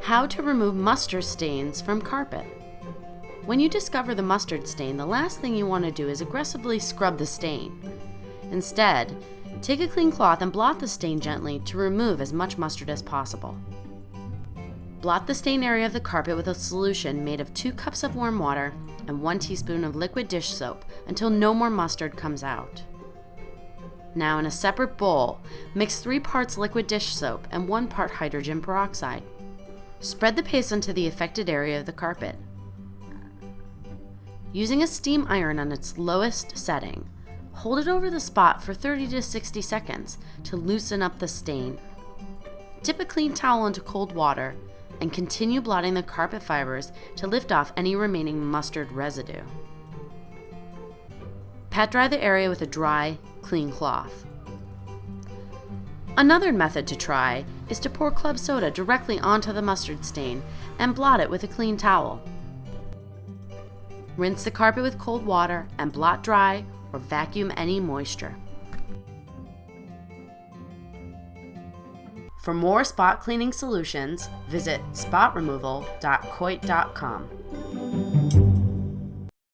How to remove mustard stains from carpet. When you discover the mustard stain, the last thing you want to do is aggressively scrub the stain. Instead, take a clean cloth and blot the stain gently to remove as much mustard as possible. Blot the stain area of the carpet with a solution made of 2 cups of warm water and 1 teaspoon of liquid dish soap until no more mustard comes out. Now, in a separate bowl, mix 3 parts liquid dish soap and 1 part hydrogen peroxide. Spread the paste onto the affected area of the carpet. Using a steam iron on its lowest setting, hold it over the spot for 30 to 60 seconds to loosen up the stain. Dip a clean towel into cold water and continue blotting the carpet fibers to lift off any remaining mustard residue. Pat dry the area with a dry, clean cloth. Another method to try is to pour club soda directly onto the mustard stain and blot it with a clean towel. Rinse the carpet with cold water and blot dry or vacuum any moisture. For more spot cleaning solutions, visit spotremoval.coit.com.